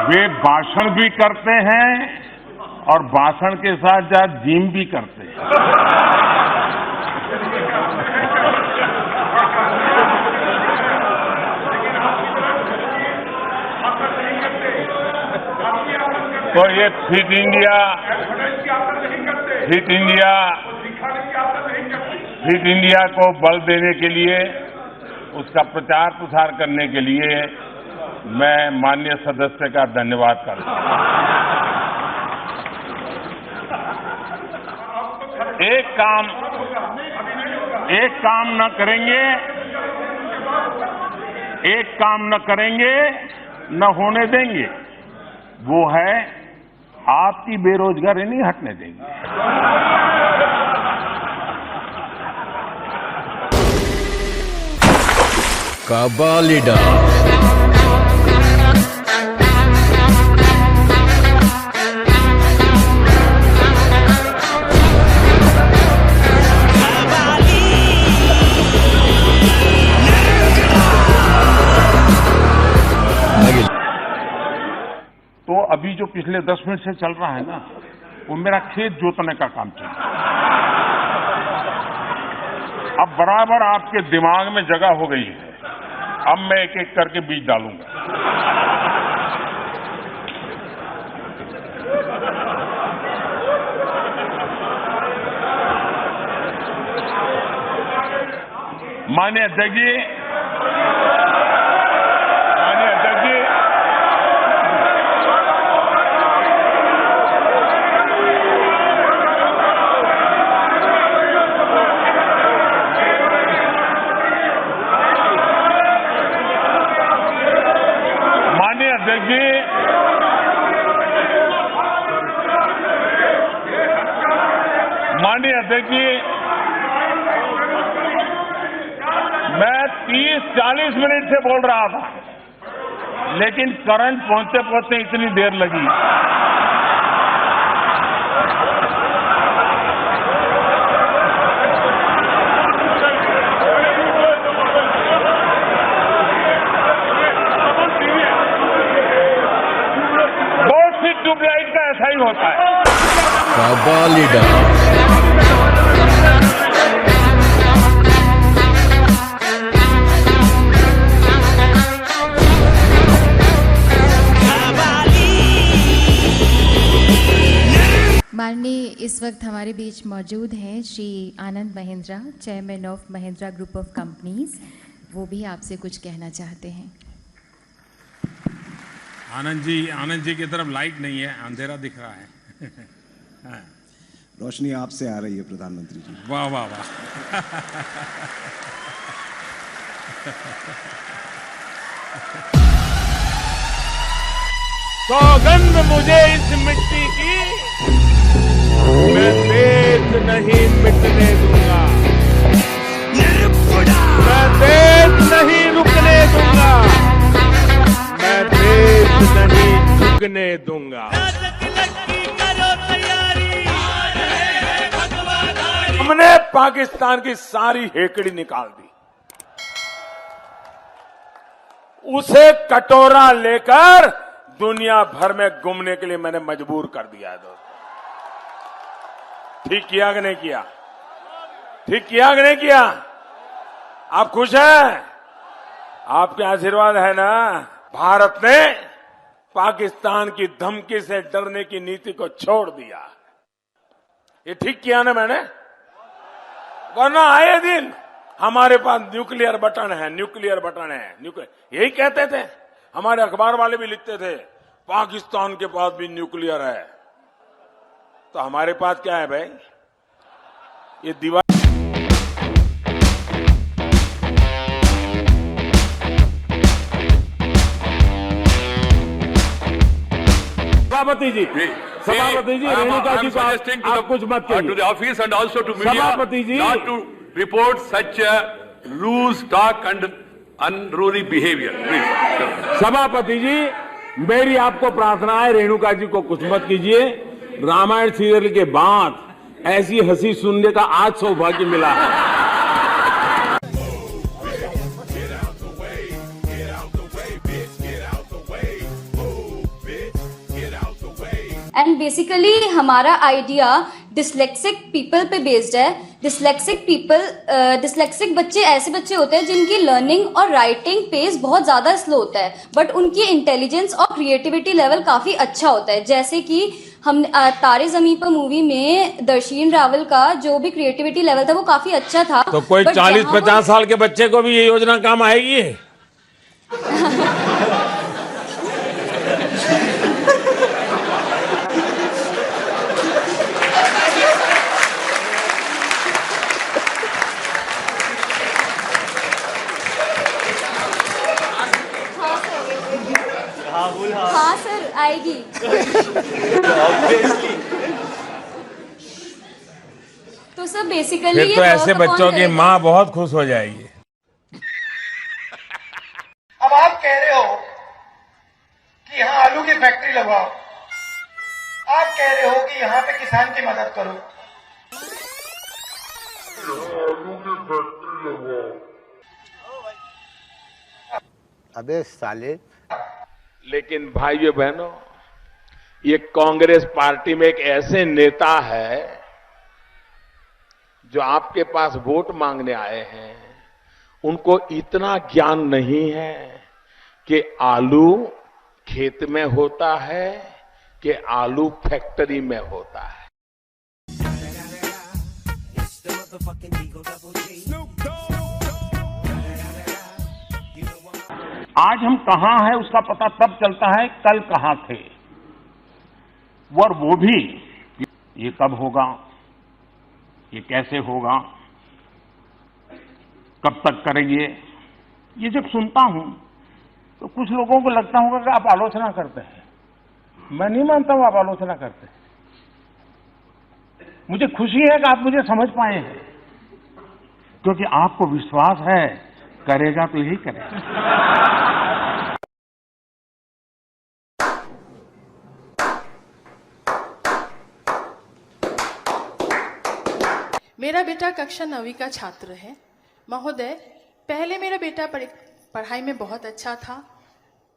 वे भाषण भी करते हैं और भाषण के साथ साथ जिम भी करते हैं। तो ये फिट इंडिया को बल देने के लिए, उसका प्रचार प्रसार करने के लिए मैं माननीय सदस्य का धन्यवाद करता हूं। एक काम न करेंगे न होने देंगे, वो है आपकी बेरोजगारी नहीं हटने देंगे। कबालिडा तो अभी जो पिछले 10 मिनट से चल रहा है ना, वो मेरा खेत जोतने का काम चल रहा है। अब बराबर आपके दिमाग में जगह हो गई है। अब मैं एक एक करके बीज डालूंगा। माननीय अध्यक्ष जी, माननीय अध्यक्ष जी, मैं 30-40 मिनट से बोल रहा था, लेकिन करंट पहुंचते पहुंचते इतनी देर लगी। बहुत सी ट्यूबलाइट का ऐसा ही होता है। कबालिडा माननीय इस वक्त हमारे बीच मौजूद हैं Shri Anand Mahindra, chairman of Mahindra group of companies. वो भी आपसे कुछ कहना चाहते हैं। आनंद जी की तरफ लाइट नहीं है, अंधेरा दिख रहा है। रोशनी आपसे आ रही है प्रधानमंत्री जी। वाह वाह वाह। सौगंध मुझे इस मिट्टी की, मैं देश नहीं मिटने दूंगा, मैं देश नहीं रुकने दूंगा, मैं देश नहीं झुकने दूंगा। हमने पाकिस्तान की सारी हेकड़ी निकाल दी, उसे कटोरा लेकर दुनिया भर में घूमने के लिए मैंने मजबूर कर दिया है। दोस्त, ठीक किया कि नहीं किया? ठीक किया कि नहीं किया? आप खुश हैं? आपके आशीर्वाद है ना? भारत ने पाकिस्तान की धमकी से डरने की नीति को छोड़ दिया। ये ठीक किया ना मैंने? वरना आए दिन हमारे पास न्यूक्लियर बटन है, न्यूक्लियर बटन है, यही कहते थे। हमारे अखबार वाले भी लिखते थे पाकिस्तान के पास भी न्यूक्लियर है। तो हमारे पास क्या है भाई? ये दीवार। सभापति जी, रेणुका जी आप कुछ मत कहिए। To the office and also to media, सभापति जी, not to report such loose talk and unruly behavior. Please. सभापति जी, मेरी आपको प्रार्थना है, रेणुका जी को कुछ मत कीजिए। रामायण सीरियल के बाद ऐसी हंसी सुनने का आज सौभाग्य मिला है। एंड बेसिकली हमारा आइडिया डिसलेक्सिक पीपल पे बेस्ड है। डिसलेक्सिक बच्चे ऐसे बच्चे होते हैं जिनकी लर्निंग और राइटिंग पेस बहुत ज़्यादा स्लो होता है, बट उनकी इंटेलिजेंस और क्रिएटिविटी लेवल काफ़ी अच्छा होता है। जैसे कि हम तारे ज़मीं पर मूवी में दर्शीन रावल का जो भी क्रिएटिविटी लेवल था वो काफ़ी अच्छा था। तो कोई But 40-50 साल के बच्चे को भी ये योजना काम आएगी? हाँ सर, आएगी। तो सर बेसिकली फिर तो ऐसे बच्चों की माँ बहुत खुश हो जाएगी। अब आप कह रहे हो कि यहाँ आलू की फैक्ट्री लगवाओ, आप कह रहे हो कि यहाँ पे किसान की मदद करो। अबे साले। लेकिन भाइयों बहनों, ये कांग्रेस पार्टी में एक ऐसे नेता है जो आपके पास वोट मांगने आए हैं, उनको इतना ज्ञान नहीं है कि आलू खेत में होता है कि आलू फैक्ट्री में होता है। आज हम कहां हैं उसका पता तब चलता है कल कहां थे, और वो भी ये कब होगा, ये कैसे होगा, कब तक करेंगे। ये जब सुनता हूं तो कुछ लोगों को लगता होगा कि आप आलोचना करते हैं। मैं नहीं मानता हूं आप आलोचना करते हैं। मुझे खुशी है कि आप मुझे समझ पाए हैं, क्योंकि आपको विश्वास है करेगा तो यही करेगा। मेरा बेटा कक्षा 9वीं का छात्र है। महोदय, पहले मेरा बेटा पढ़ाई में बहुत अच्छा था,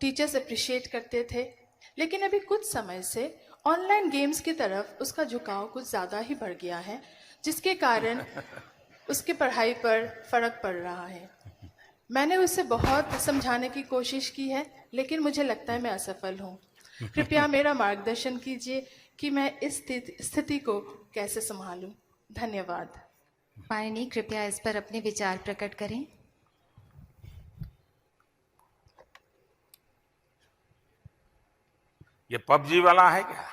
टीचर्स अप्रिशिएट करते थे, लेकिन अभी कुछ समय से ऑनलाइन गेम्स की तरफ उसका झुकाव कुछ ज़्यादा ही बढ़ गया है, जिसके कारण उसकी पढ़ाई पर फर्क पड़ रहा है। मैंने उसे बहुत समझाने की कोशिश की है, लेकिन मुझे लगता है मैं असफल हूँ। कृपया मेरा मार्गदर्शन कीजिए कि मैं इस स्थिति को कैसे संभालूं। धन्यवाद। माननीय, कृपया इस पर अपने विचार प्रकट करें। ये पबजी वाला है क्या?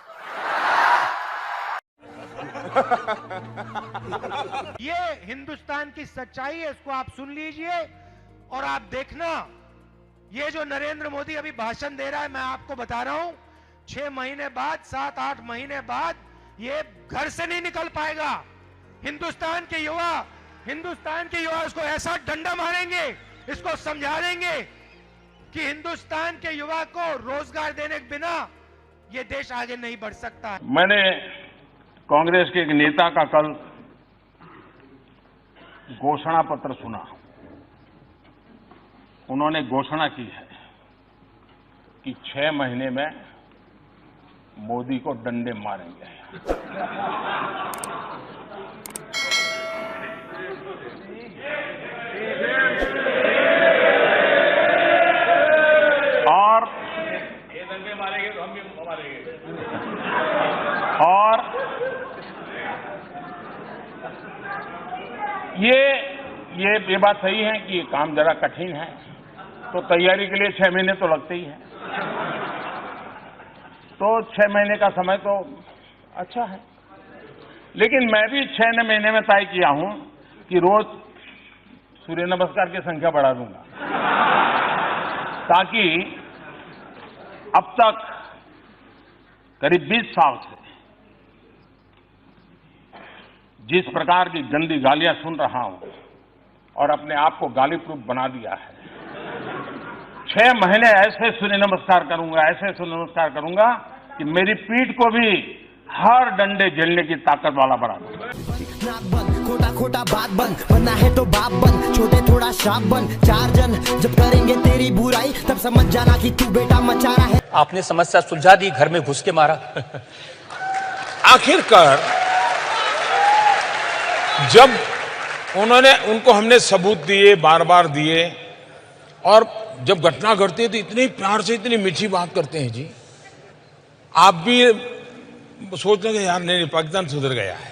ये हिंदुस्तान की सच्चाई है, इसको आप सुन लीजिए और आप देखना। ये जो नरेंद्र मोदी अभी भाषण दे रहा है, मैं आपको बता रहा हूं, 6 महीने बाद, 7-8 महीने बाद ये घर से नहीं निकल पाएगा। हिंदुस्तान के युवा इसको ऐसा डंडा मारेंगे, इसको समझा देंगे कि हिंदुस्तान के युवा को रोजगार देने के बिना ये देश आगे नहीं बढ़ सकता। मैंने कांग्रेस के एक नेता का कल घोषणा पत्र सुना। उन्होंने घोषणा की है कि 6 महीने में मोदी को डंडे मारेंगे। और ये दंगे मारेंगे तो हम भी मारेंगे। और ये बात सही है कि ये काम जरा कठिन है, तो तैयारी के लिए 6 महीने तो लगते ही हैं। तो 6 महीने का समय तो अच्छा है, लेकिन मैं भी 6 महीने में तय किया हूं कि रोज सूर्य नमस्कार की संख्या बढ़ा दूंगा, ताकि अब तक करीब 20 साल से जिस प्रकार की गंदी गालियां सुन रहा हूं और अपने आप को गाली प्रूफ बना दिया है, 6 महीने ऐसे सूर्य नमस्कार करूंगा कि मेरी पीठ को भी हर डंडे झेलने की ताकत वाला बना दूंगा। खोटा खोटा बात बन, बनना है तो बाप बन, छोटे थोड़ा शाप बन, चार जन जब करेंगे तेरी बुराई तब समझ जाना कि तू बेटा मचा रहा है। आपने समस्या सुलझा दी, घर में घुस के मारा। आखिरकार जब उनको हमने सबूत दिए, बार बार दिए, और जब घटना घटती है तो इतने प्यार से इतनी मीठी बात करते हैं जी। आप भी सोच रहे यार नहीं, पाकिस्तान सुधर गया है।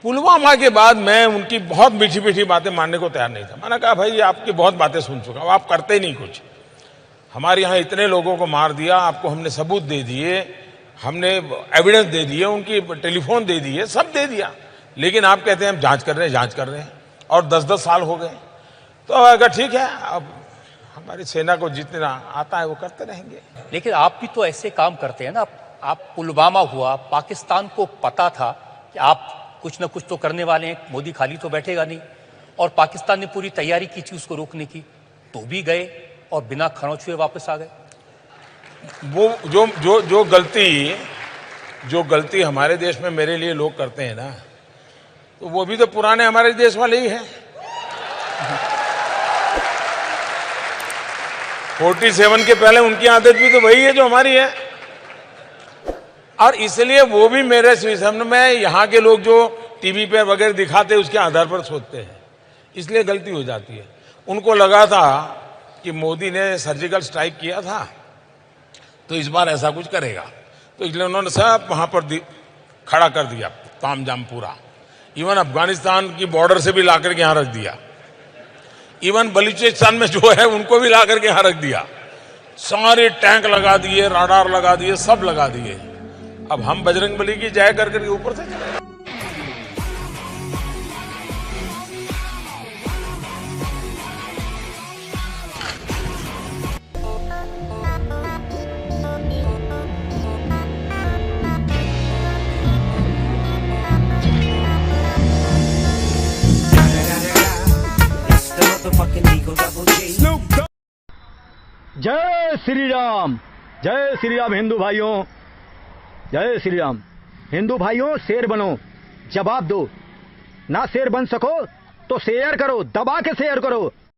पुलवामा के बाद मैं उनकी बहुत मीठी मीठी बातें मानने को तैयार नहीं था। मैंने कहा भाई आपकी बहुत बातें सुन चुका हूं, आप करते ही नहीं कुछ। हमारे यहाँ इतने लोगों को मार दिया, आपको हमने सबूत दे दिए, हमने एविडेंस दे दिए, उनकी टेलीफोन दे दिए, सब दे दिया, लेकिन आप कहते हैं हम जांच कर रहे हैं, और 10-10 साल हो गए। तो अगर ठीक है, अब हमारी सेना को जितना आता है वो करते रहेंगे। लेकिन आप भी तो ऐसे काम करते हैं ना। आप पुलवामा हुआ, पाकिस्तान को पता था कि आप कुछ न कुछ तो करने वाले हैं, मोदी खाली तो बैठेगा नहीं, और पाकिस्तान ने पूरी तैयारी की थी उसको रोकने की, तो भी गए और बिना खरोंच हुए वापस आ गए। वो जो गलती हमारे देश में मेरे लिए लोग करते हैं ना, तो वो भी तो पुराने हमारे देश वाले ही हैं। 47 के पहले उनकी आदत भी तो वही है जो हमारी है, और इसलिए वो भी मेरे सामने में यहाँ के लोग जो टीवी पे वगैरह दिखाते हैं उसके आधार पर सोचते हैं, इसलिए गलती हो जाती है। उनको लगा था कि मोदी ने सर्जिकल स्ट्राइक किया था तो इस बार ऐसा कुछ करेगा, तो इसलिए उन्होंने सब वहां पर खड़ा कर दिया, तामझाम पूरा। इवन अफगानिस्तान की बॉर्डर से भी लाकर के यहां रख दिया, इवन बलूचिस्तान में जो है उनको भी लाकर के यहां रख दिया, सारे टैंक लगा दिए, राडार लगा दिए, सब लगा दिए। अब हम बजरंगबली की जय कर करके ऊपर से चले। जय श्री राम, जय श्री राम। हिंदू भाइयों, जय श्री राम। हिंदू भाइयों, शेर बनो, जवाब दो। ना शेर बन सको तो शेयर करो, दबा के शेयर करो।